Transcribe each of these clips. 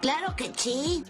Claro que sí.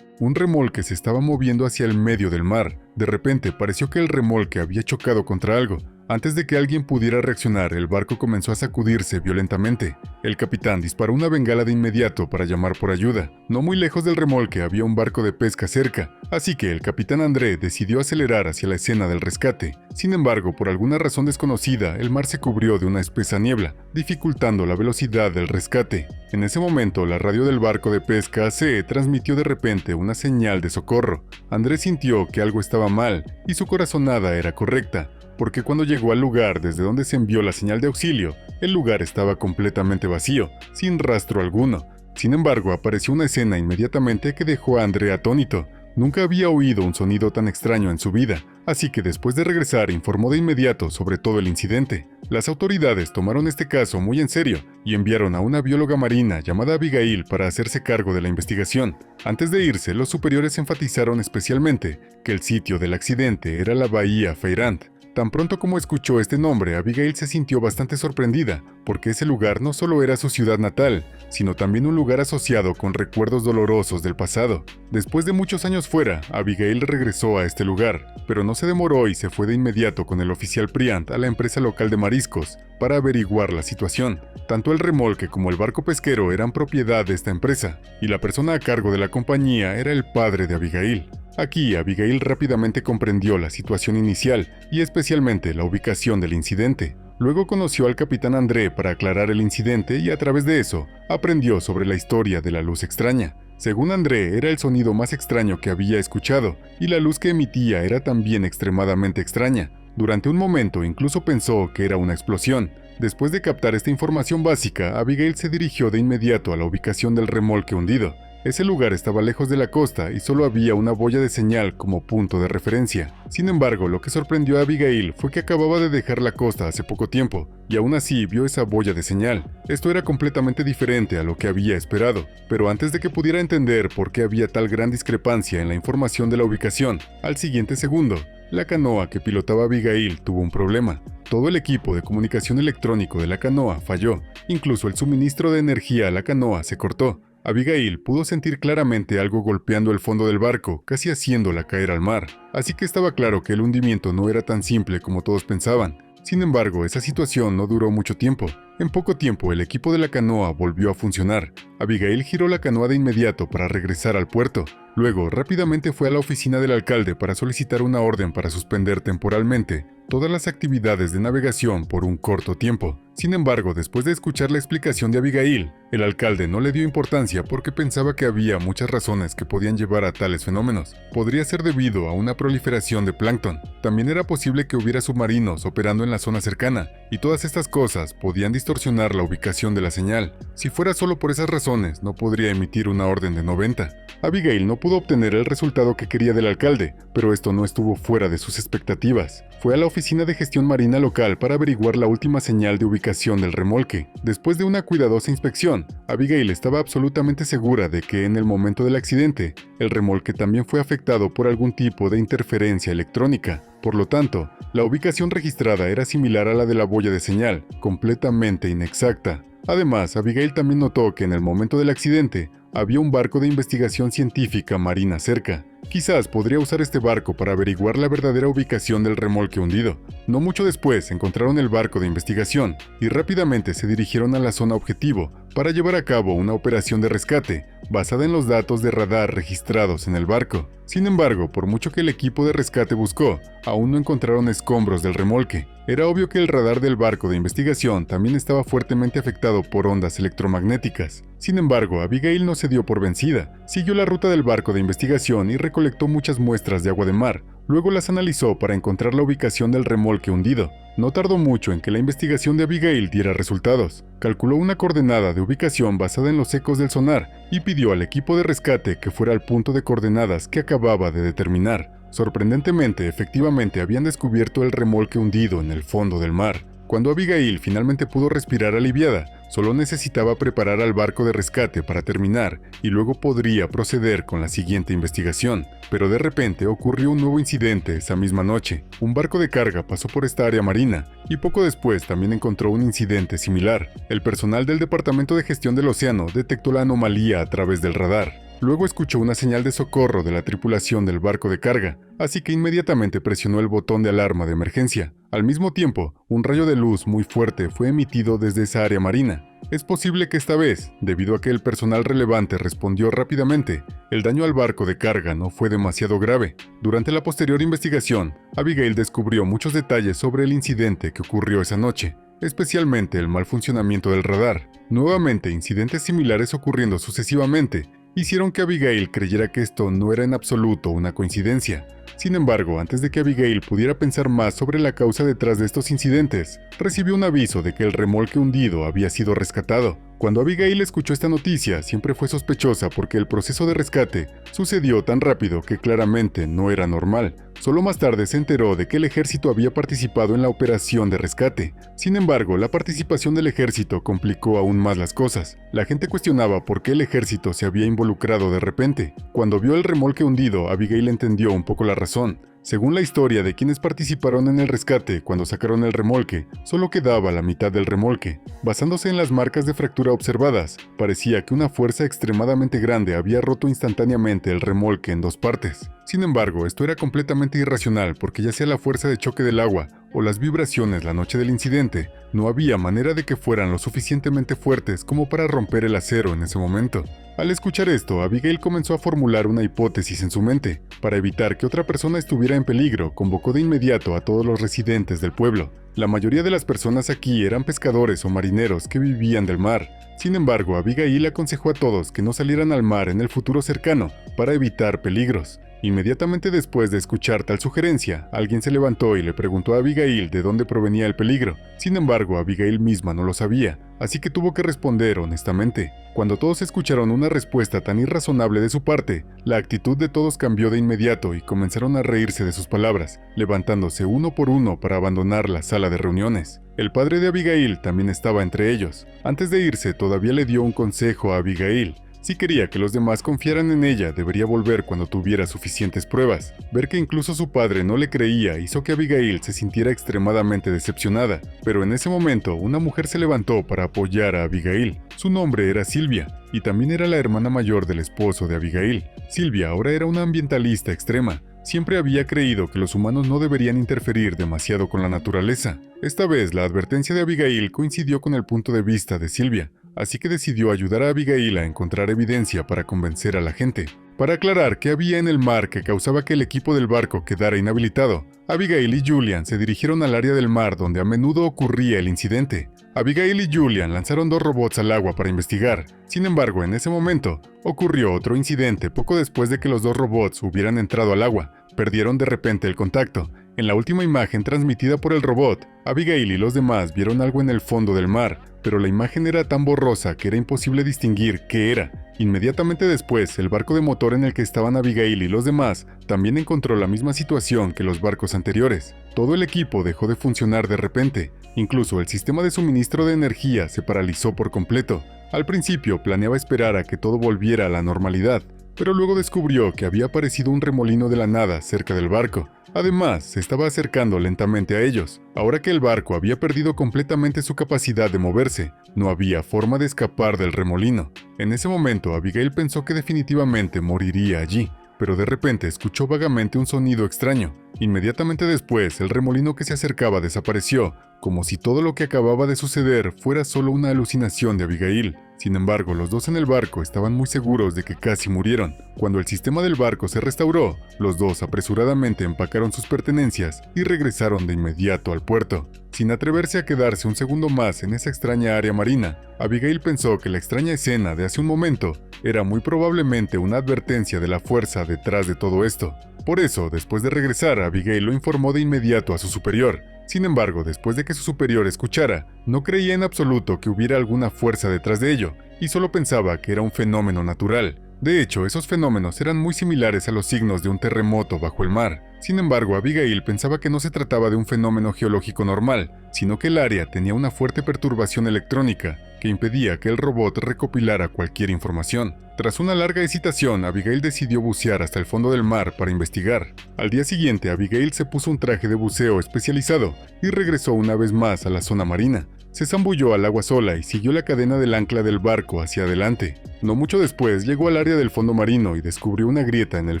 Un remolque se estaba moviendo hacia el medio del mar. De repente pareció que el remolque había chocado contra algo. Antes de que alguien pudiera reaccionar, el barco comenzó a sacudirse violentamente. El capitán disparó una bengala de inmediato para llamar por ayuda. No muy lejos del remolque había un barco de pesca cerca, así que el capitán André decidió acelerar hacia la escena del rescate. Sin embargo, por alguna razón desconocida, el mar se cubrió de una espesa niebla, dificultando la velocidad del rescate. En ese momento, la radio del barco de pesca AC transmitió de repente una señal de socorro. André sintió que algo estaba mal, y su corazonada era correcta, porque cuando llegó al lugar desde donde se envió la señal de auxilio, el lugar estaba completamente vacío, sin rastro alguno. Sin embargo, apareció una escena inmediatamente que dejó a André atónito. Nunca había oído un sonido tan extraño en su vida, así que después de regresar informó de inmediato sobre todo el incidente. Las autoridades tomaron este caso muy en serio y enviaron a una bióloga marina llamada Abigail para hacerse cargo de la investigación. Antes de irse, los superiores enfatizaron especialmente que el sitio del accidente era la bahía Feyrant. Tan pronto como escuchó este nombre, Abigail se sintió bastante sorprendida, porque ese lugar no solo era su ciudad natal, sino también un lugar asociado con recuerdos dolorosos del pasado. Después de muchos años fuera, Abigail regresó a este lugar, pero no se demoró y se fue de inmediato con el oficial Priant a la empresa local de mariscos para averiguar la situación. Tanto el remolque como el barco pesquero eran propiedad de esta empresa, y la persona a cargo de la compañía era el padre de Abigail. Aquí, Abigail rápidamente comprendió la situación inicial y especialmente la ubicación del incidente. Luego conoció al capitán André para aclarar el incidente y a través de eso, aprendió sobre la historia de la luz extraña. Según André, era el sonido más extraño que había escuchado, y la luz que emitía era también extremadamente extraña. Durante un momento incluso pensó que era una explosión. Después de captar esta información básica, Abigail se dirigió de inmediato a la ubicación del remolque hundido. Ese lugar estaba lejos de la costa y solo había una boya de señal como punto de referencia. Sin embargo, lo que sorprendió a Abigail fue que acababa de dejar la costa hace poco tiempo, y aún así vio esa boya de señal. Esto era completamente diferente a lo que había esperado, pero antes de que pudiera entender por qué había tal gran discrepancia en la información de la ubicación, al siguiente segundo, la canoa que pilotaba Abigail tuvo un problema. Todo el equipo de comunicación electrónico de la canoa falló, incluso el suministro de energía a la canoa se cortó. Abigail pudo sentir claramente algo golpeando el fondo del barco, casi haciéndola caer al mar, así que estaba claro que el hundimiento no era tan simple como todos pensaban. Sin embargo, esa situación no duró mucho tiempo. En poco tiempo, el equipo de la canoa volvió a funcionar. Abigail giró la canoa de inmediato para regresar al puerto. Luego, rápidamente fue a la oficina del alcalde para solicitar una orden para suspender temporalmente todas las actividades de navegación por un corto tiempo. Sin embargo, después de escuchar la explicación de Abigail, el alcalde no le dio importancia porque pensaba que había muchas razones que podían llevar a tales fenómenos. Podría ser debido a una proliferación de plancton. También era posible que hubiera submarinos operando en la zona cercana, y todas estas cosas podían distorsionar la ubicación de la señal. Si fuera solo por esas razones, no podría emitir una orden de 90. Abigail no pudo obtener el resultado que quería del alcalde, pero esto no estuvo fuera de sus expectativas. Fue a la oficina de gestión marina local para averiguar la última señal de ubicación del remolque. Después de una cuidadosa inspección, Abigail estaba absolutamente segura de que en el momento del accidente, el remolque también fue afectado por algún tipo de interferencia electrónica. Por lo tanto, la ubicación registrada era similar a la de la boya de señal, completamente inexacta. Además, Abigail también notó que en el momento del accidente, había un barco de investigación científica marina cerca. Quizás podría usar este barco para averiguar la verdadera ubicación del remolque hundido. No mucho después encontraron el barco de investigación y rápidamente se dirigieron a la zona objetivo para llevar a cabo una operación de rescate basada en los datos de radar registrados en el barco. Sin embargo, por mucho que el equipo de rescate buscó, aún no encontraron escombros del remolque. Era obvio que el radar del barco de investigación también estaba fuertemente afectado por ondas electromagnéticas. Sin embargo, Abigail no se dio por vencida. Siguió la ruta del barco de investigación y recolectó muchas muestras de agua de mar. Luego las analizó para encontrar la ubicación del remolque hundido. No tardó mucho en que la investigación de Abigail diera resultados. Calculó una coordenada de ubicación basada en los ecos del sonar y pidió al equipo de rescate que fuera al punto de coordenadas que acababa de determinar. Sorprendentemente, efectivamente habían descubierto el remolque hundido en el fondo del mar. Cuando Abigail finalmente pudo respirar aliviada, Solo necesitaba preparar al barco de rescate para terminar y luego podría proceder con la siguiente investigación. Pero de repente ocurrió un nuevo incidente esa misma noche. Un barco de carga pasó por esta área marina y poco después también encontró un incidente similar. El personal del Departamento de Gestión del Océano detectó la anomalía a través del radar. Luego escuchó una señal de socorro de la tripulación del barco de carga, así que inmediatamente presionó el botón de alarma de emergencia. Al mismo tiempo, un rayo de luz muy fuerte fue emitido desde esa área marina. Es posible que esta vez, debido a que el personal relevante respondió rápidamente, el daño al barco de carga no fue demasiado grave. Durante la posterior investigación, Abigail descubrió muchos detalles sobre el incidente que ocurrió esa noche, especialmente el mal funcionamiento del radar. Nuevamente, incidentes similares ocurriendo sucesivamente hicieron que Abigail creyera que esto no era en absoluto una coincidencia. Sin embargo, antes de que Abigail pudiera pensar más sobre la causa detrás de estos incidentes, recibió un aviso de que el remolque hundido había sido rescatado. Cuando Abigail escuchó esta noticia, siempre fue sospechosa porque el proceso de rescate sucedió tan rápido que claramente no era normal. Solo más tarde se enteró de que el ejército había participado en la operación de rescate. Sin embargo, la participación del ejército complicó aún más las cosas. La gente cuestionaba por qué el ejército se había involucrado de repente. Cuando vio el remolque hundido, Abigail entendió un poco la razón. Según la historia de quienes participaron en el rescate cuando sacaron el remolque, solo quedaba la mitad del remolque. Basándose en las marcas de fractura observadas, parecía que una fuerza extremadamente grande había roto instantáneamente el remolque en dos partes. Sin embargo, esto era completamente irracional porque ya sea la fuerza de choque del agua o las vibraciones la noche del incidente, no había manera de que fueran lo suficientemente fuertes como para romper el acero en ese momento. Al escuchar esto, Abigail comenzó a formular una hipótesis en su mente. Para evitar que otra persona estuviera en peligro, convocó de inmediato a todos los residentes del pueblo. La mayoría de las personas aquí eran pescadores o marineros que vivían del mar. Sin embargo, Abigail aconsejó a todos que no salieran al mar en el futuro cercano para evitar peligros. Inmediatamente después de escuchar tal sugerencia, alguien se levantó y le preguntó a Abigail de dónde provenía el peligro. Sin embargo, Abigail misma no lo sabía, así que tuvo que responder honestamente. Cuando todos escucharon una respuesta tan irrazonable de su parte, la actitud de todos cambió de inmediato y comenzaron a reírse de sus palabras, levantándose uno por uno para abandonar la sala de reuniones. El padre de Abigail también estaba entre ellos. Antes de irse, todavía le dio un consejo a Abigail. Si quería que los demás confiaran en ella, debería volver cuando tuviera suficientes pruebas. Ver que incluso su padre no le creía hizo que Abigail se sintiera extremadamente decepcionada, pero en ese momento una mujer se levantó para apoyar a Abigail. Su nombre era Silvia, y también era la hermana mayor del esposo de Abigail. Silvia ahora era una ambientalista extrema. Siempre había creído que los humanos no deberían interferir demasiado con la naturaleza. Esta vez la advertencia de Abigail coincidió con el punto de vista de Silvia, así que decidió ayudar a Abigail a encontrar evidencia para convencer a la gente. Para aclarar qué había en el mar que causaba que el equipo del barco quedara inhabilitado, Abigail y Julian se dirigieron al área del mar donde a menudo ocurría el incidente. Abigail y Julian lanzaron 2 robots al agua para investigar. Sin embargo, en ese momento, ocurrió otro incidente poco después de que los 2 robots hubieran entrado al agua. Perdieron de repente el contacto. En la última imagen transmitida por el robot, Abigail y los demás vieron algo en el fondo del mar, pero la imagen era tan borrosa que era imposible distinguir qué era. Inmediatamente después, el barco de motor en el que estaban Abigail y los demás también encontró la misma situación que los barcos anteriores. Todo el equipo dejó de funcionar de repente. Incluso el sistema de suministro de energía se paralizó por completo. Al principio planeaba esperar a que todo volviera a la normalidad, pero luego descubrió que había aparecido un remolino de la nada cerca del barco. Además, se estaba acercando lentamente a ellos. Ahora que el barco había perdido completamente su capacidad de moverse, no había forma de escapar del remolino. En ese momento, Abigail pensó que definitivamente moriría allí, pero de repente escuchó vagamente un sonido extraño. Inmediatamente después, el remolino que se acercaba desapareció, como si todo lo que acababa de suceder fuera solo una alucinación de Abigail. Sin embargo, los dos en el barco estaban muy seguros de que casi murieron. Cuando el sistema del barco se restauró, los dos apresuradamente empacaron sus pertenencias y regresaron de inmediato al puerto. Sin atreverse a quedarse un segundo más en esa extraña área marina, Abigail pensó que la extraña escena de hace un momento era muy probablemente una advertencia de la fuerza detrás de todo esto. Por eso, después de regresar, Abigail lo informó de inmediato a su superior. Sin embargo, después de que su superior escuchara, no creía en absoluto que hubiera alguna fuerza detrás de ello, y solo pensaba que era un fenómeno natural. De hecho, esos fenómenos eran muy similares a los signos de un terremoto bajo el mar. Sin embargo, Abigail pensaba que no se trataba de un fenómeno geológico normal, sino que el área tenía una fuerte perturbación electrónica, que impedía que el robot recopilara cualquier información. Tras una larga hesitación, Abigail decidió bucear hasta el fondo del mar para investigar. Al día siguiente, Abigail se puso un traje de buceo especializado y regresó una vez más a la zona marina. Se zambulló al agua sola y siguió la cadena del ancla del barco hacia adelante. No mucho después llegó al área del fondo marino y descubrió una grieta en el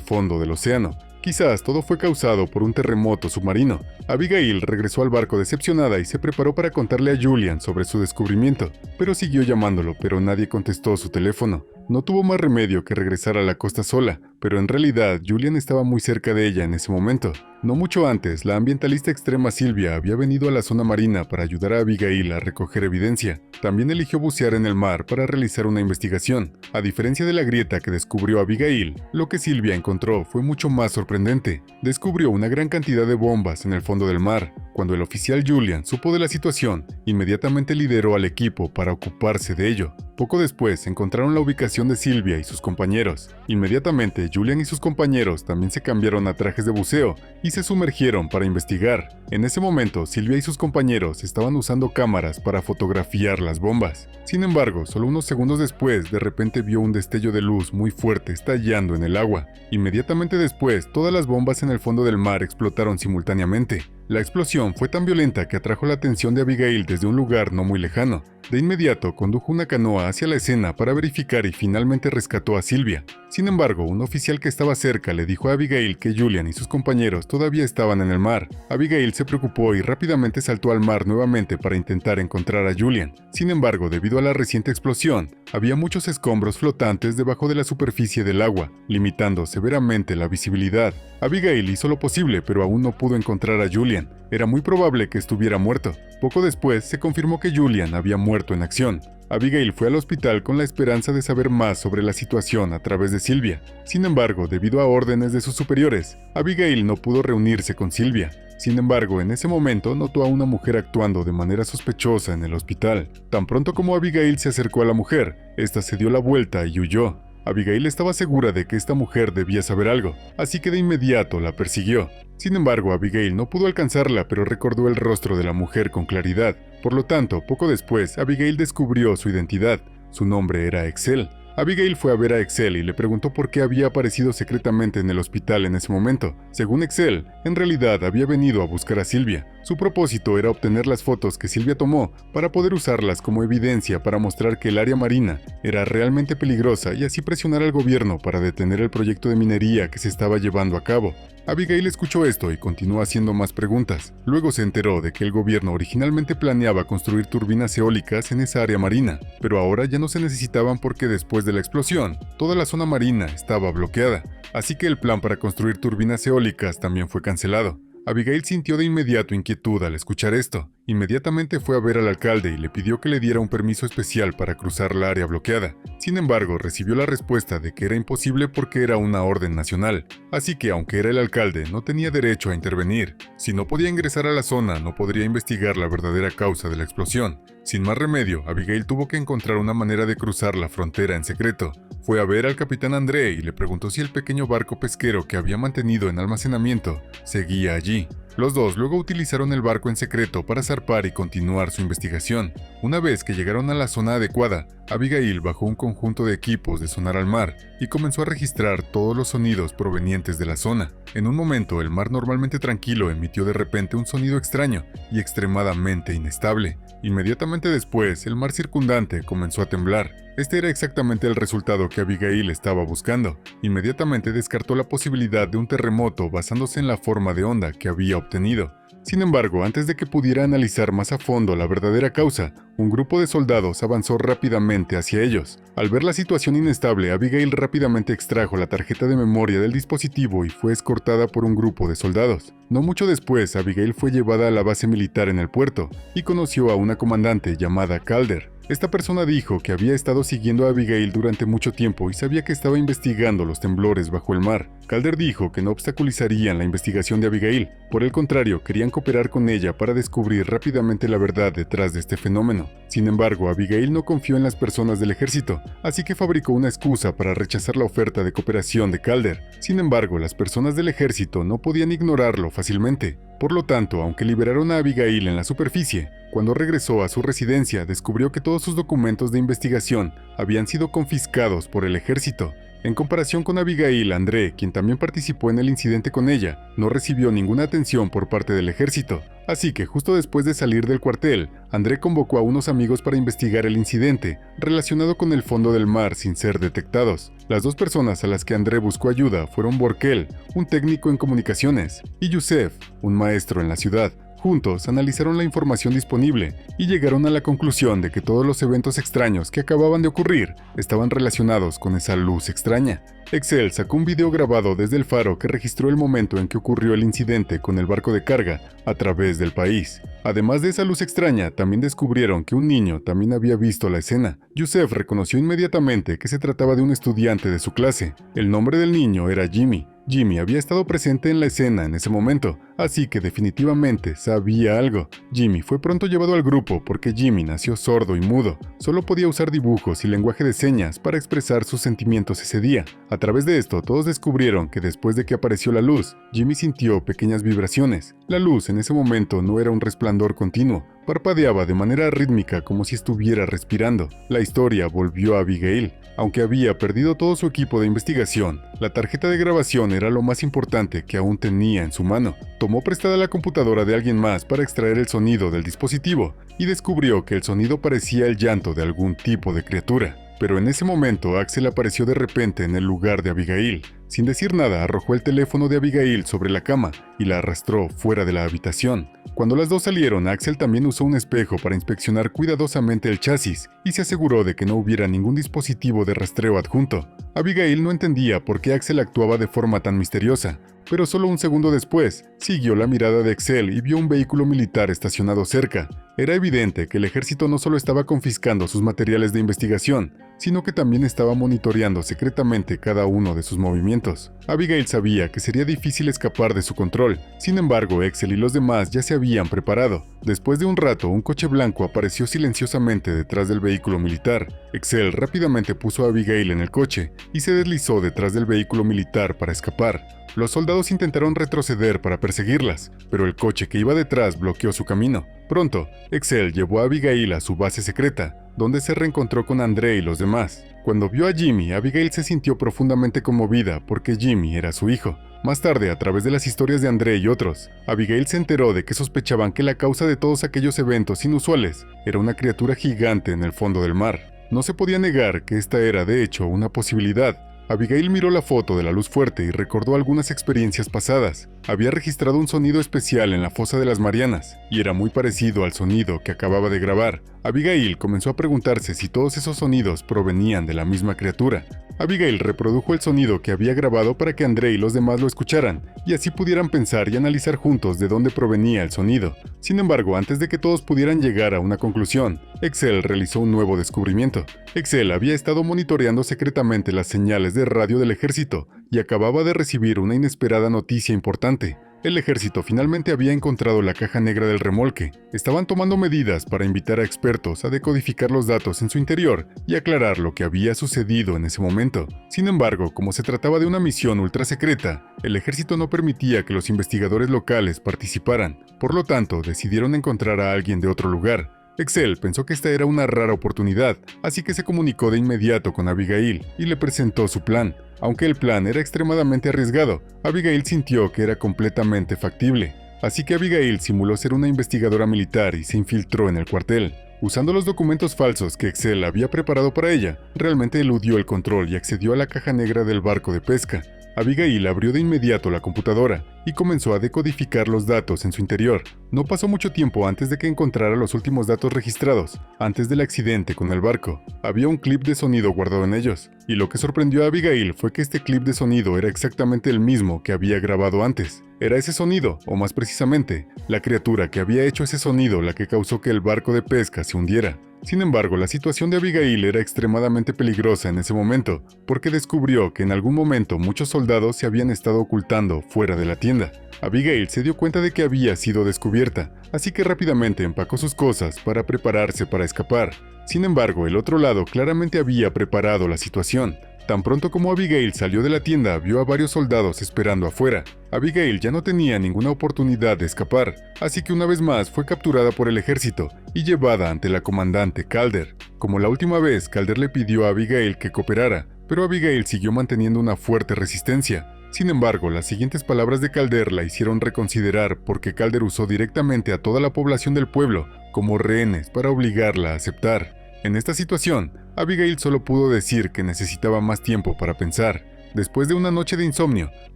fondo del océano. Quizás todo fue causado por un terremoto submarino. Abigail regresó al barco decepcionada y se preparó para contarle a Julian sobre su descubrimiento, pero siguió llamándolo, pero nadie contestó su teléfono. No tuvo más remedio que regresar a la costa sola, pero en realidad Julian estaba muy cerca de ella en ese momento. No mucho antes, la ambientalista extrema Sylvia había venido a la zona marina para ayudar a Abigail a recoger evidencia. También eligió bucear en el mar para realizar una investigación. A diferencia de la grieta que descubrió Abigail, lo que Sylvia encontró fue mucho más sorprendente. Descubrió una gran cantidad de bombas en el fondo del mar. Cuando el oficial Julian supo de la situación, inmediatamente lideró al equipo para ocuparse de ello. Poco después encontraron la ubicación de Sylvia y sus compañeros. Inmediatamente Julian y sus compañeros también se cambiaron a trajes de buceo y se sumergieron para investigar. En ese momento, Sylvia y sus compañeros estaban usando cámaras para fotografiar las bombas. Sin embargo, solo unos segundos después, de repente vio un destello de luz muy fuerte estallando en el agua. Inmediatamente después, todas las bombas en el fondo del mar explotaron simultáneamente. La explosión fue tan violenta que atrajo la atención de Abigail desde un lugar no muy lejano. De inmediato condujo una canoa hacia la escena para verificar y finalmente rescató a Sylvia. Sin embargo, un oficial que estaba cerca le dijo a Abigail que Julian y sus compañeros todavía estaban en el mar. Abigail se preocupó y rápidamente saltó al mar nuevamente para intentar encontrar a Julian. Sin embargo, debido a la reciente explosión, había muchos escombros flotantes debajo de la superficie del agua, limitando severamente la visibilidad. Abigail hizo lo posible, pero aún no pudo encontrar a Julian. Era muy probable que estuviera muerto. Poco después se confirmó que Julian había muerto en acción. Abigail fue al hospital con la esperanza de saber más sobre la situación a través de Sylvia. Sin embargo, debido a órdenes de sus superiores, Abigail no pudo reunirse con Sylvia. Sin embargo, en ese momento notó a una mujer actuando de manera sospechosa en el hospital. Tan pronto como Abigail se acercó a la mujer, esta se dio la vuelta y huyó. Abigail estaba segura de que esta mujer debía saber algo, así que de inmediato la persiguió. Sin embargo, Abigail no pudo alcanzarla, pero recordó el rostro de la mujer con claridad. Por lo tanto, poco después, Abigail descubrió su identidad. Su nombre era Excel. Abigail fue a ver a Excel y le preguntó por qué había aparecido secretamente en el hospital en ese momento. Según Excel, en realidad había venido a buscar a Sylvia. Su propósito era obtener las fotos que Sylvia tomó para poder usarlas como evidencia para mostrar que el área marina era realmente peligrosa y así presionar al gobierno para detener el proyecto de minería que se estaba llevando a cabo. Abigail escuchó esto y continuó haciendo más preguntas. Luego se enteró de que el gobierno originalmente planeaba construir turbinas eólicas en esa área marina, pero ahora ya no se necesitaban porque después de la explosión, toda la zona marina estaba bloqueada, así que el plan para construir turbinas eólicas también fue cancelado. Abigail sintió de inmediato inquietud al escuchar esto. Inmediatamente fue a ver al alcalde y le pidió que le diera un permiso especial para cruzar la área bloqueada. Sin embargo, recibió la respuesta de que era imposible porque era una orden nacional, así que aunque era el alcalde, no tenía derecho a intervenir. Si no podía ingresar a la zona, no podría investigar la verdadera causa de la explosión. Sin más remedio, Abigail tuvo que encontrar una manera de cruzar la frontera en secreto. Fue a ver al capitán André y le preguntó si el pequeño barco pesquero que había mantenido en almacenamiento seguía allí. Los dos luego utilizaron el barco en secreto para zarpar y continuar su investigación. Una vez que llegaron a la zona adecuada, Abigail bajó un conjunto de equipos de sonar al mar y comenzó a registrar todos los sonidos provenientes de la zona. En un momento, el mar normalmente tranquilo emitió de repente un sonido extraño y extremadamente inestable. Inmediatamente después, el mar circundante comenzó a temblar. Este era exactamente el resultado que Abigail estaba buscando. Inmediatamente descartó la posibilidad de un terremoto basándose en la forma de onda que había obtenido. Sin embargo, antes de que pudiera analizar más a fondo la verdadera causa, un grupo de soldados avanzó rápidamente hacia ellos. Al ver la situación inestable, Abigail rápidamente extrajo la tarjeta de memoria del dispositivo y fue escoltada por un grupo de soldados. No mucho después, Abigail fue llevada a la base militar en el puerto y conoció a una comandante llamada Calder. Esta persona dijo que había estado siguiendo a Abigail durante mucho tiempo y sabía que estaba investigando los temblores bajo el mar. Calder dijo que no obstaculizarían la investigación de Abigail, por el contrario, querían cooperar con ella para descubrir rápidamente la verdad detrás de este fenómeno. Sin embargo, Abigail no confió en las personas del ejército, así que fabricó una excusa para rechazar la oferta de cooperación de Calder. Sin embargo, las personas del ejército no podían ignorarlo fácilmente. Por lo tanto, aunque liberaron a Abigail en la superficie, cuando regresó a su residencia descubrió que todos sus documentos de investigación habían sido confiscados por el ejército. En comparación con Abigail, André, quien también participó en el incidente con ella, no recibió ninguna atención por parte del ejército. Así que justo después de salir del cuartel, André convocó a unos amigos para investigar el incidente relacionado con el fondo del mar sin ser detectados. Las dos personas a las que André buscó ayuda fueron Borkel, un técnico en comunicaciones, y Youssef, un maestro en la ciudad. Juntos analizaron la información disponible y llegaron a la conclusión de que todos los eventos extraños que acababan de ocurrir estaban relacionados con esa luz extraña. Excel sacó un video grabado desde el faro que registró el momento en que ocurrió el incidente con el barco de carga a través del país. Además de esa luz extraña, también descubrieron que un niño también había visto la escena. Youssef reconoció inmediatamente que se trataba de un estudiante de su clase. El nombre del niño era Jimmy. Jimmy había estado presente en la escena en ese momento, así que definitivamente sabía algo. Jimmy fue pronto llevado al grupo porque Jimmy nació sordo y mudo. Solo podía usar dibujos y lenguaje de señas para expresar sus sentimientos ese día. A través de esto, todos descubrieron que después de que apareció la luz, Jimmy sintió pequeñas vibraciones. La luz en ese momento no era un resplandor continuo, parpadeaba de manera rítmica como si estuviera respirando. La historia volvió a Abigail. Aunque había perdido todo su equipo de investigación, la tarjeta de grabación era lo más importante que aún tenía en su mano. Tomó prestada la computadora de alguien más para extraer el sonido del dispositivo y descubrió que el sonido parecía el llanto de algún tipo de criatura. Pero en ese momento Axel apareció de repente en el lugar de Abigail. Sin decir nada, arrojó el teléfono de Abigail sobre la cama y la arrastró fuera de la habitación. Cuando las dos salieron, Axel también usó un espejo para inspeccionar cuidadosamente el chasis y se aseguró de que no hubiera ningún dispositivo de rastreo adjunto. Abigail no entendía por qué Axel actuaba de forma tan misteriosa, pero solo un segundo después, siguió la mirada de Axel y vio un vehículo militar estacionado cerca. Era evidente que el ejército no solo estaba confiscando sus materiales de investigación, sino que también estaba monitoreando secretamente cada uno de sus movimientos. Abigail sabía que sería difícil escapar de su control, sin embargo, Axel y los demás ya se habían preparado. Después de un rato, un coche blanco apareció silenciosamente detrás del vehículo militar. Axel rápidamente puso a Abigail en el coche y se deslizó detrás del vehículo militar para escapar. Los soldados intentaron retroceder para perseguirlas, pero el coche que iba detrás bloqueó su camino. Pronto, Axel llevó a Abigail a su base secreta, donde se reencontró con André y los demás. Cuando vio a Jimmy, Abigail se sintió profundamente conmovida porque Jimmy era su hijo. Más tarde, a través de las historias de André y otros, Abigail se enteró de que sospechaban que la causa de todos aquellos eventos inusuales era una criatura gigante en el fondo del mar. No se podía negar que esta era de hecho una posibilidad. Abigail miró la foto de la luz fuerte y recordó algunas experiencias pasadas. Había registrado un sonido especial en la fosa de las Marianas, y era muy parecido al sonido que acababa de grabar. Abigail comenzó a preguntarse si todos esos sonidos provenían de la misma criatura. Abigail reprodujo el sonido que había grabado para que André y los demás lo escucharan, y así pudieran pensar y analizar juntos de dónde provenía el sonido. Sin embargo, antes de que todos pudieran llegar a una conclusión, Axel realizó un nuevo descubrimiento. Axel había estado monitoreando secretamente las señales de radio del ejército y acababa de recibir una inesperada noticia importante. El ejército finalmente había encontrado la caja negra del remolque. Estaban tomando medidas para invitar a expertos a decodificar los datos en su interior y aclarar lo que había sucedido en ese momento. Sin embargo, como se trataba de una misión ultra secreta, el ejército no permitía que los investigadores locales participaran. Por lo tanto, decidieron encontrar a alguien de otro lugar. Axel pensó que esta era una rara oportunidad, así que se comunicó de inmediato con Abigail y le presentó su plan. Aunque el plan era extremadamente arriesgado, Abigail sintió que era completamente factible. Así que Abigail simuló ser una investigadora militar y se infiltró en el cuartel. Usando los documentos falsos que Axel había preparado para ella, realmente eludió el control y accedió a la caja negra del barco de pesca. Abigail abrió de inmediato la computadora y comenzó a decodificar los datos en su interior. No pasó mucho tiempo antes de que encontrara los últimos datos registrados, antes del accidente con el barco. Había un clip de sonido guardado en ellos, y lo que sorprendió a Abigail fue que este clip de sonido era exactamente el mismo que había grabado antes. Era ese sonido, o más precisamente, la criatura que había hecho ese sonido la que causó que el barco de pesca se hundiera. Sin embargo, la situación de Abigail era extremadamente peligrosa en ese momento, porque descubrió que en algún momento muchos soldados se habían estado ocultando fuera de la tienda. Abigail se dio cuenta de que había sido descubierta, así que rápidamente empacó sus cosas para prepararse para escapar. Sin embargo, el otro lado claramente había preparado la situación. Tan pronto como Abigail salió de la tienda, vio a varios soldados esperando afuera. Abigail ya no tenía ninguna oportunidad de escapar, así que una vez más fue capturada por el ejército y llevada ante la comandante Calder. Como la última vez, Calder le pidió a Abigail que cooperara, pero Abigail siguió manteniendo una fuerte resistencia. Sin embargo, las siguientes palabras de Calder la hicieron reconsiderar porque Calder usó directamente a toda la población del pueblo como rehenes para obligarla a aceptar. En esta situación, Abigail solo pudo decir que necesitaba más tiempo para pensar. Después de una noche de insomnio,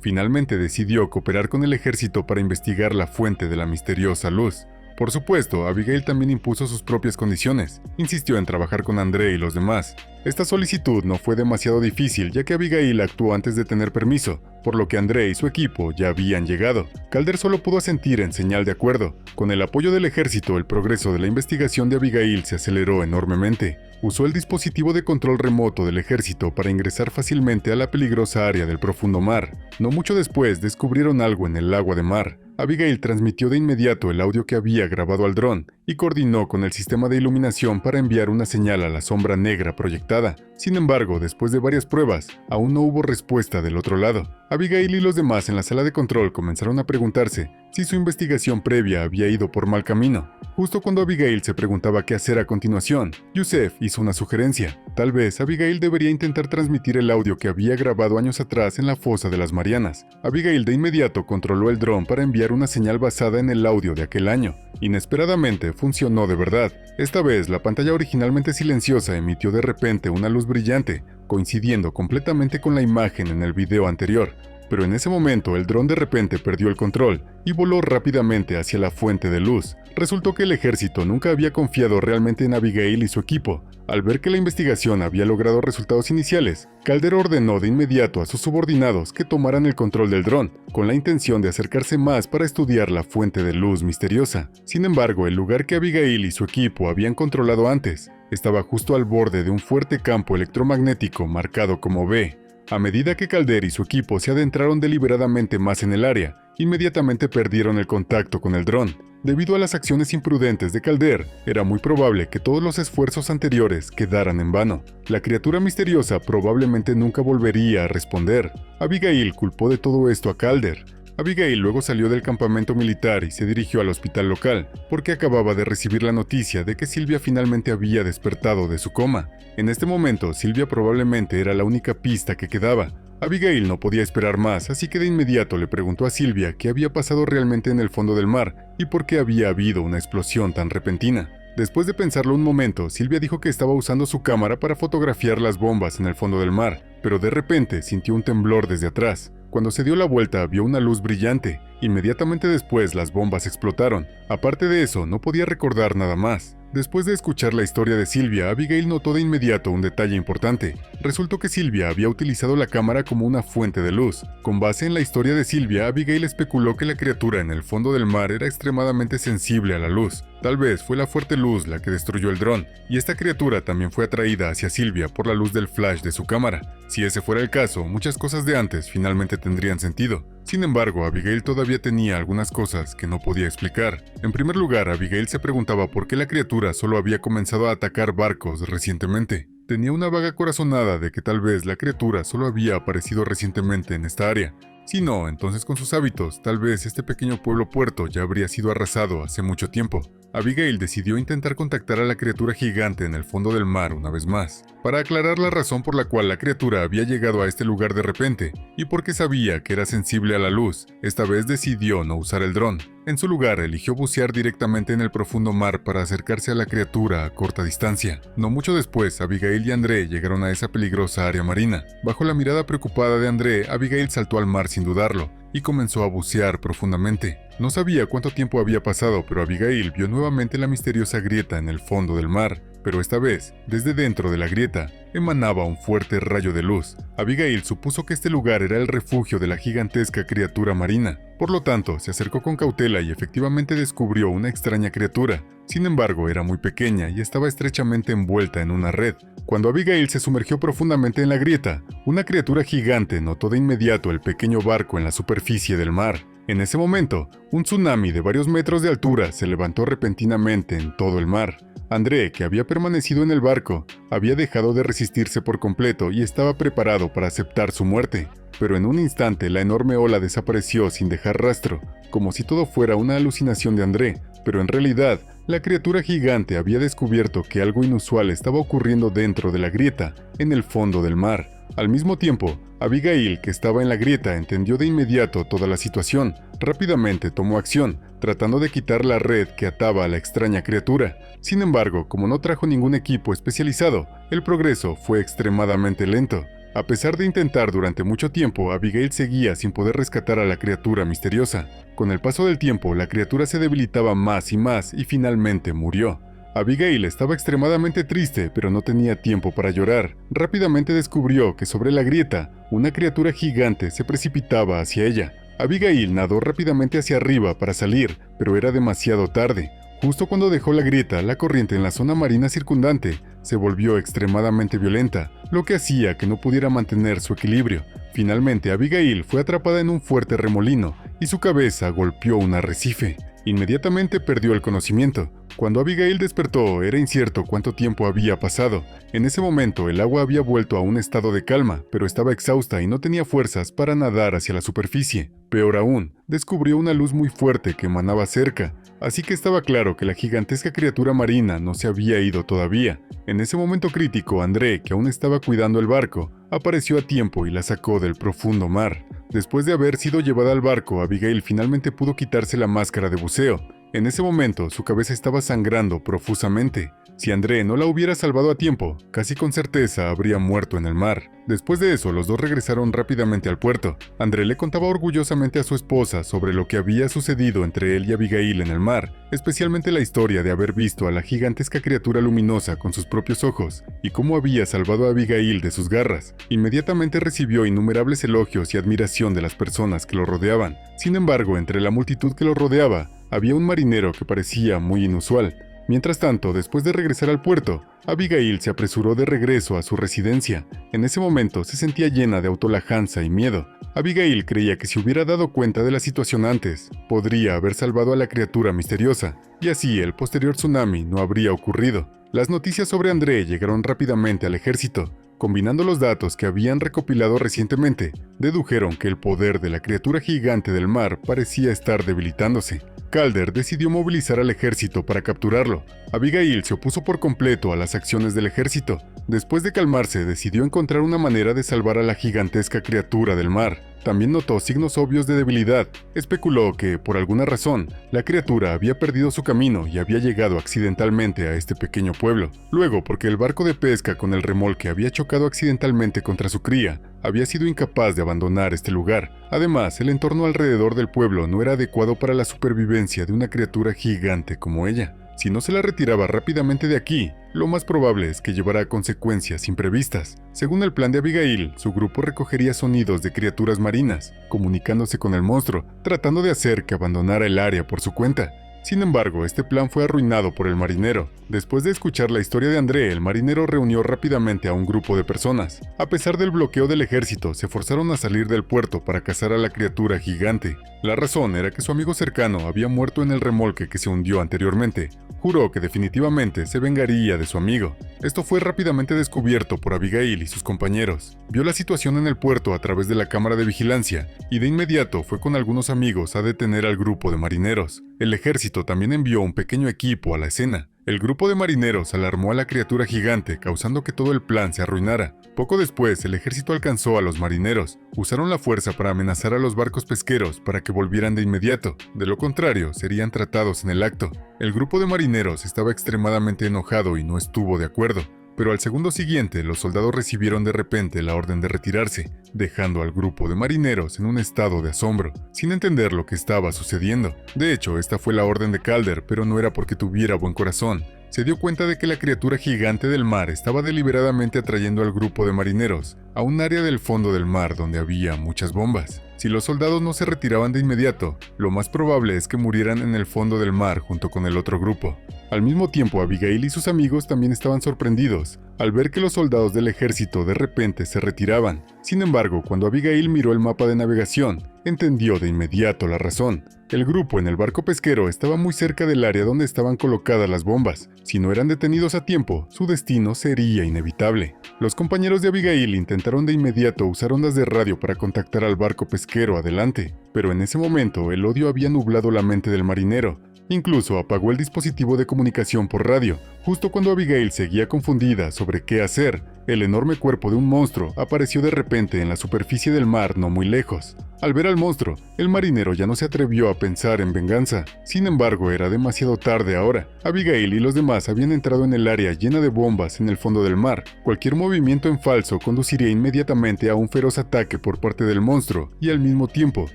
finalmente decidió cooperar con el ejército para investigar la fuente de la misteriosa luz. Por supuesto, Abigail también impuso sus propias condiciones. Insistió en trabajar con André y los demás. Esta solicitud no fue demasiado difícil, ya que Abigail actuó antes de tener permiso, por lo que André y su equipo ya habían llegado. Calder solo pudo asentir en señal de acuerdo. Con el apoyo del ejército, el progreso de la investigación de Abigail se aceleró enormemente. Usó el dispositivo de control remoto del ejército para ingresar fácilmente a la peligrosa área del profundo mar. No mucho después, descubrieron algo en el agua de mar. Abigail transmitió de inmediato el audio que había grabado al dron y coordinó con el sistema de iluminación para enviar una señal a la sombra negra proyectada. Sin embargo, después de varias pruebas, aún no hubo respuesta del otro lado. Abigail y los demás en la sala de control comenzaron a preguntarse si su investigación previa había ido por mal camino. Justo cuando Abigail se preguntaba qué hacer a continuación, Yusef hizo una sugerencia. Tal vez Abigail debería intentar transmitir el audio que había grabado años atrás en la fosa de las Marianas. Abigail de inmediato controló el dron para enviar una señal basada en el audio de aquel año. Inesperadamente funcionó de verdad. Esta vez la pantalla originalmente silenciosa emitió de repente una luz brillante, coincidiendo completamente con la imagen en el video anterior. Pero en ese momento el dron de repente perdió el control y voló rápidamente hacia la fuente de luz. Resultó que el ejército nunca había confiado realmente en Abigail y su equipo. Al ver que la investigación había logrado resultados iniciales, Calder ordenó de inmediato a sus subordinados que tomaran el control del dron, con la intención de acercarse más para estudiar la fuente de luz misteriosa. Sin embargo, el lugar que Abigail y su equipo habían controlado antes estaba justo al borde de un fuerte campo electromagnético marcado como B. A medida que Calder y su equipo se adentraron deliberadamente más en el área, inmediatamente perdieron el contacto con el dron. Debido a las acciones imprudentes de Calder, era muy probable que todos los esfuerzos anteriores quedaran en vano. La criatura misteriosa probablemente nunca volvería a responder. Abigail culpó de todo esto a Calder. Abigail luego salió del campamento militar y se dirigió al hospital local, porque acababa de recibir la noticia de que Silvia finalmente había despertado de su coma. En este momento, Silvia probablemente era la única pista que quedaba. Abigail no podía esperar más, así que de inmediato le preguntó a Silvia qué había pasado realmente en el fondo del mar y por qué había habido una explosión tan repentina. Después de pensarlo un momento, Silvia dijo que estaba usando su cámara para fotografiar las bombas en el fondo del mar, pero de repente sintió un temblor desde atrás. Cuando se dio la vuelta, vio una luz brillante. Inmediatamente después, las bombas explotaron. Aparte de eso, no podía recordar nada más. Después de escuchar la historia de Silvia, Abigail notó de inmediato un detalle importante. Resultó que Silvia había utilizado la cámara como una fuente de luz. Con base en la historia de Silvia, Abigail especuló que la criatura en el fondo del mar era extremadamente sensible a la luz. Tal vez fue la fuerte luz la que destruyó el dron, y esta criatura también fue atraída hacia Silvia por la luz del flash de su cámara. Si ese fuera el caso, muchas cosas de antes finalmente tendrían sentido. Sin embargo, Abigail todavía tenía algunas cosas que no podía explicar. En primer lugar, Abigail se preguntaba por qué la criatura solo había comenzado a atacar barcos recientemente. Tenía una vaga corazonada de que tal vez la criatura solo había aparecido recientemente en esta área. Si no, entonces con sus hábitos, tal vez este pequeño pueblo puerto ya habría sido arrasado hace mucho tiempo. Abigail decidió intentar contactar a la criatura gigante en el fondo del mar una vez más, para aclarar la razón por la cual la criatura había llegado a este lugar de repente, y porque sabía que era sensible a la luz. Esta vez decidió no usar el dron. En su lugar, eligió bucear directamente en el profundo mar para acercarse a la criatura a corta distancia. No mucho después, Abigail y André llegaron a esa peligrosa área marina. Bajo la mirada preocupada de André, Abigail saltó al mar sin dudarlo. y comenzó a bucear profundamente. No sabía cuánto tiempo había pasado, pero Abigail vio nuevamente la misteriosa grieta en el fondo del mar. Pero esta vez, desde dentro de la grieta, emanaba un fuerte rayo de luz. Abigail supuso que este lugar era el refugio de la gigantesca criatura marina. Por lo tanto, se acercó con cautela y efectivamente descubrió una extraña criatura. Sin embargo, era muy pequeña y estaba estrechamente envuelta en una red. Cuando Abigail se sumergió profundamente en la grieta, una criatura gigante notó de inmediato el pequeño barco en la superficie del mar. En ese momento, un tsunami de varios metros de altura se levantó repentinamente en todo el mar. André, que había permanecido en el barco, había dejado de resistirse por completo y estaba preparado para aceptar su muerte. Pero en un instante la enorme ola desapareció sin dejar rastro, como si todo fuera una alucinación de André, pero en realidad, la criatura gigante había descubierto que algo inusual estaba ocurriendo dentro de la grieta, en el fondo del mar. Al mismo tiempo, Abigail, que estaba en la grieta, entendió de inmediato toda la situación. Rápidamente tomó acción, tratando de quitar la red que ataba a la extraña criatura. Sin embargo, como no trajo ningún equipo especializado, el progreso fue extremadamente lento. A pesar de intentar durante mucho tiempo, Abigail seguía sin poder rescatar a la criatura misteriosa. Con el paso del tiempo, la criatura se debilitaba más y finalmente murió. Abigail estaba extremadamente triste, pero no tenía tiempo para llorar. Rápidamente descubrió que sobre la grieta, una criatura gigante se precipitaba hacia ella. Abigail nadó rápidamente hacia arriba para salir, pero era demasiado tarde. Justo cuando dejó la grieta, la corriente en la zona marina circundante se volvió extremadamente violenta, lo que hacía que no pudiera mantener su equilibrio. Finalmente, Abigail fue atrapada en un fuerte remolino y su cabeza golpeó un arrecife. Inmediatamente perdió el conocimiento. Cuando Abigail despertó, era incierto cuánto tiempo había pasado. En ese momento, el agua había vuelto a un estado de calma, pero estaba exhausta y no tenía fuerzas para nadar hacia la superficie. Peor aún, descubrió una luz muy fuerte que emanaba cerca, así que estaba claro que la gigantesca criatura marina no se había ido todavía. En ese momento crítico, André, que aún estaba cuidando el barco, apareció a tiempo y la sacó del profundo mar. Después de haber sido llevada al barco, Abigail finalmente pudo quitarse la máscara de buceo. En ese momento, su cabeza estaba sangrando profusamente. Si André no la hubiera salvado a tiempo, casi con certeza habría muerto en el mar. Después de eso, los dos regresaron rápidamente al puerto. André le contaba orgullosamente a su esposa sobre lo que había sucedido entre él y Abigail en el mar, especialmente la historia de haber visto a la gigantesca criatura luminosa con sus propios ojos y cómo había salvado a Abigail de sus garras. Inmediatamente recibió innumerables elogios y admiración de las personas que lo rodeaban. Sin embargo, entre la multitud que lo rodeaba, había un marinero que parecía muy inusual. Mientras tanto, después de regresar al puerto, Abigail se apresuró de regreso a su residencia. En ese momento se sentía llena de autolajanza y miedo. Abigail creía que si hubiera dado cuenta de la situación antes, podría haber salvado a la criatura misteriosa, y así el posterior tsunami no habría ocurrido. Las noticias sobre André llegaron rápidamente al ejército. Combinando los datos que habían recopilado recientemente, dedujeron que el poder de la criatura gigante del mar parecía estar debilitándose. Calder decidió movilizar al ejército para capturarlo. Abigail se opuso por completo a las acciones del ejército. Después de calmarse, decidió encontrar una manera de salvar a la gigantesca criatura del mar. También notó signos obvios de debilidad. Especuló que, por alguna razón, la criatura había perdido su camino y había llegado accidentalmente a este pequeño pueblo. Luego, porque el barco de pesca con el remolque había chocado accidentalmente contra su cría, había sido incapaz de abandonar este lugar. Además, el entorno alrededor del pueblo no era adecuado para la supervivencia de una criatura gigante como ella. Si no se la retiraba rápidamente de aquí, lo más probable es que llevara a consecuencias imprevistas. Según el plan de Abigail, su grupo recogería sonidos de criaturas marinas, comunicándose con el monstruo, tratando de hacer que abandonara el área por su cuenta. Sin embargo, este plan fue arruinado por el marinero. Después de escuchar la historia de André, el marinero reunió rápidamente a un grupo de personas. A pesar del bloqueo del ejército, se forzaron a salir del puerto para cazar a la criatura gigante. La razón era que su amigo cercano había muerto en el remolque que se hundió anteriormente. Juró que definitivamente se vengaría de su amigo. Esto fue rápidamente descubierto por Abigail y sus compañeros. Vio la situación en el puerto a través de la cámara de vigilancia y de inmediato fue con algunos amigos a detener al grupo de marineros. El ejército también envió un pequeño equipo a la escena. El grupo de marineros alarmó a la criatura gigante, causando que todo el plan se arruinara. Poco después, el ejército alcanzó a los marineros. Usaron la fuerza para amenazar a los barcos pesqueros para que volvieran de inmediato. De lo contrario, serían tratados en el acto. El grupo de marineros estaba extremadamente enojado y no estuvo de acuerdo. pero al segundo siguiente los soldados recibieron de repente la orden de retirarse, dejando al grupo de marineros en un estado de asombro, sin entender lo que estaba sucediendo. De hecho, esta fue la orden de Calder, pero no era porque tuviera buen corazón. Se dio cuenta de que la criatura gigante del mar estaba deliberadamente atrayendo al grupo de marineros a un área del fondo del mar donde había muchas bombas. Si los soldados no se retiraban de inmediato, lo más probable es que murieran en el fondo del mar junto con el otro grupo. Al mismo tiempo, Abigail y sus amigos también estaban sorprendidos al ver que los soldados del ejército de repente se retiraban. Sin embargo, cuando Abigail miró el mapa de navegación, entendió de inmediato la razón. El grupo en el barco pesquero estaba muy cerca del área donde estaban colocadas las bombas. Si no eran detenidos a tiempo, su destino sería inevitable. Los compañeros de Abigail intentaron de inmediato usar ondas de radio para contactar al barco pesquero adelante, pero en ese momento el odio había nublado la mente del marinero. Incluso apagó el dispositivo de comunicación por radio. Justo cuando Abigail seguía confundida sobre qué hacer, el enorme cuerpo de un monstruo apareció de repente en la superficie del mar no muy lejos. Al ver al monstruo, el marinero ya no se atrevió a pensar en venganza. Sin embargo, era demasiado tarde ahora. Abigail y los demás habían entrado en el área llena de bombas en el fondo del mar. Cualquier movimiento en falso conduciría inmediatamente a un feroz ataque por parte del monstruo y al mismo tiempo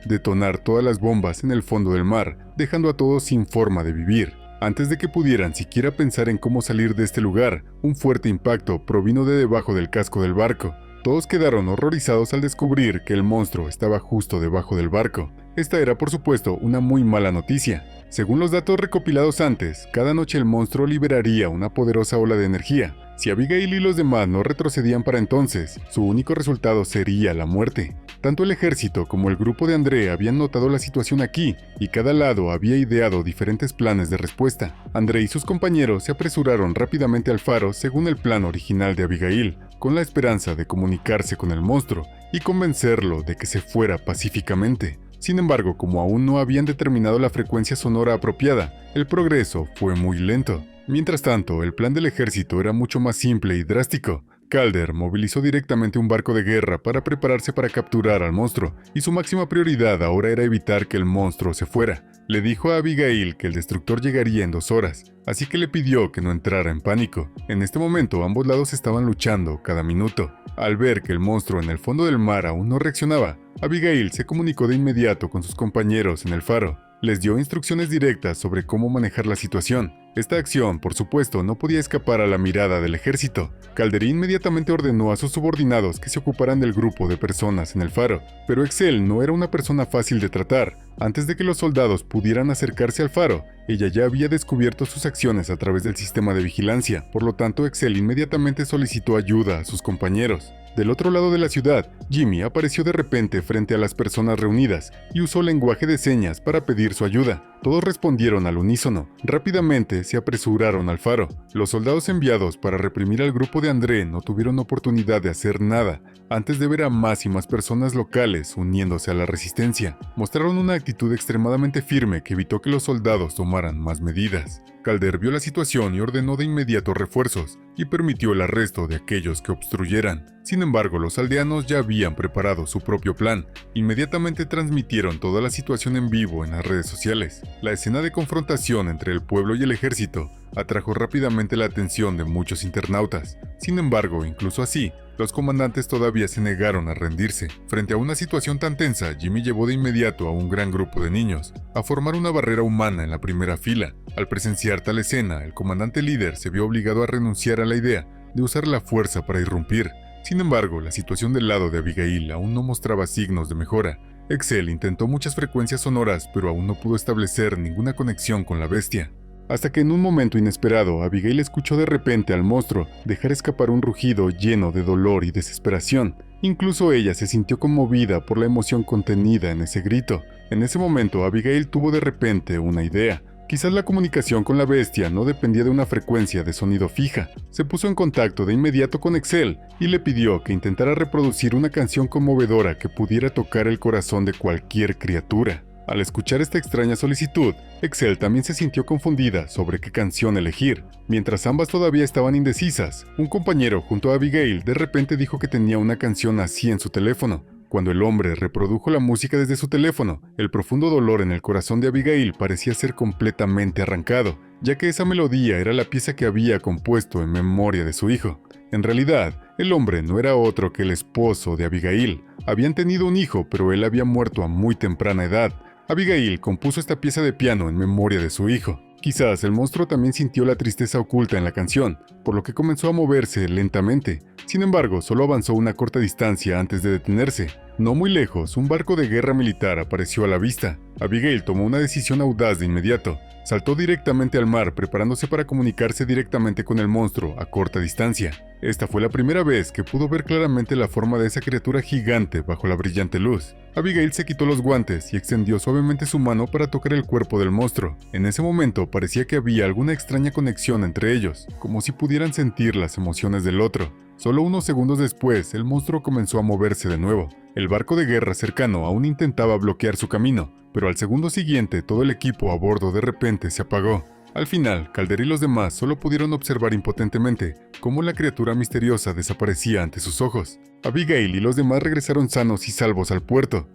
detonar todas las bombas en el fondo del mar, dejando a todos sin forma de vivir. Antes de que pudieran siquiera pensar en cómo salir de este lugar, un fuerte impacto provino de debajo del casco del barco. Todos quedaron horrorizados al descubrir que el monstruo estaba justo debajo del barco. Esta era, por supuesto, una muy mala noticia. Según los datos recopilados antes, cada noche el monstruo liberaría una poderosa ola de energía. Si Abigail y los demás no retrocedían para entonces, su único resultado sería la muerte. Tanto el ejército como el grupo de André habían notado la situación aquí, y cada lado había ideado diferentes planes de respuesta. André y sus compañeros se apresuraron rápidamente al faro según el plan original de Abigail, con la esperanza de comunicarse con el monstruo y convencerlo de que se fuera pacíficamente. Sin embargo, como aún no habían determinado la frecuencia sonora apropiada, el progreso fue muy lento. Mientras tanto, el plan del ejército era mucho más simple y drástico. Calder movilizó directamente un barco de guerra para prepararse para capturar al monstruo, y su máxima prioridad ahora era evitar que el monstruo se fuera. Le dijo a Abigail que el destructor llegaría en 2 horas, así que le pidió que no entrara en pánico. En este momento ambos lados estaban luchando cada minuto. Al ver que el monstruo en el fondo del mar aún no reaccionaba, Abigail se comunicó de inmediato con sus compañeros en el faro. Les dio instrucciones directas sobre cómo manejar la situación. Esta acción, por supuesto, no podía escapar a la mirada del ejército. Calder inmediatamente ordenó a sus subordinados que se ocuparan del grupo de personas en el faro, pero Excel no era una persona fácil de tratar. Antes de que los soldados pudieran acercarse al faro, ella ya había descubierto sus acciones a través del sistema de vigilancia, por lo tanto Excel inmediatamente solicitó ayuda a sus compañeros. Del otro lado de la ciudad, Jimmy apareció de repente frente a las personas reunidas y usó lenguaje de señas para pedir su ayuda. Todos respondieron al unísono. Rápidamente se apresuraron al faro. Los soldados enviados para reprimir al grupo de André no tuvieron oportunidad de hacer nada antes de ver a más y más personas locales uniéndose a la resistencia. Mostraron una actitud extremadamente firme que evitó que los soldados tomaran más medidas. Calder vio la situación y ordenó de inmediato refuerzos y permitió el arresto de aquellos que obstruyeran. Sin embargo, los aldeanos ya habían preparado su propio plan. Inmediatamente transmitieron toda la situación en vivo en las redes sociales. La escena de confrontación entre el pueblo y el ejército atrajo rápidamente la atención de muchos internautas. Sin embargo, incluso así, los comandantes todavía se negaron a rendirse. Frente a una situación tan tensa, Jimmy llevó de inmediato a un gran grupo de niños a formar una barrera humana en la primera fila. Al presenciar tal escena, el comandante líder se vio obligado a renunciar a la idea de usar la fuerza para irrumpir. Sin embargo, la situación del lado de Abigail aún no mostraba signos de mejora. Excel intentó muchas frecuencias sonoras, pero aún no pudo establecer ninguna conexión con la bestia. Hasta que en un momento inesperado, Abigail escuchó de repente al monstruo dejar escapar un rugido lleno de dolor y desesperación. Incluso ella se sintió conmovida por la emoción contenida en ese grito. En ese momento, Abigail tuvo de repente una idea. Quizás la comunicación con la bestia no dependía de una frecuencia de sonido fija. Se puso en contacto de inmediato con Excel y le pidió que intentara reproducir una canción conmovedora que pudiera tocar el corazón de cualquier criatura. Al escuchar esta extraña solicitud, Excel también se sintió confundida sobre qué canción elegir. Mientras ambas todavía estaban indecisas, un compañero junto a Abigail de repente dijo que tenía una canción así en su teléfono. Cuando el hombre reprodujo la música desde su teléfono, el profundo dolor en el corazón de Abigail parecía ser completamente arrancado, ya que esa melodía era la pieza que había compuesto en memoria de su hijo. En realidad, el hombre no era otro que el esposo de Abigail. Habían tenido un hijo, pero él había muerto a muy temprana edad. Abigail compuso esta pieza de piano en memoria de su hijo. Quizás el monstruo también sintió la tristeza oculta en la canción, por lo que comenzó a moverse lentamente. Sin embargo, solo avanzó una corta distancia antes de detenerse. No muy lejos, un barco de guerra militar apareció a la vista. Abigail tomó una decisión audaz de inmediato. Saltó directamente al mar, preparándose para comunicarse directamente con el monstruo a corta distancia. Esta fue la primera vez que pudo ver claramente la forma de esa criatura gigante bajo la brillante luz. Abigail se quitó los guantes y extendió suavemente su mano para tocar el cuerpo del monstruo. En ese momento parecía que había alguna extraña conexión entre ellos, como si pudieran sentir las emociones del otro. Solo unos segundos después, el monstruo comenzó a moverse de nuevo. El barco de guerra cercano aún intentaba bloquear su camino, pero al segundo siguiente todo el equipo a bordo de repente se apagó. Al final, Calder y los demás solo pudieron observar impotentemente cómo la criatura misteriosa desaparecía ante sus ojos. Abigail y los demás regresaron sanos y salvos al puerto.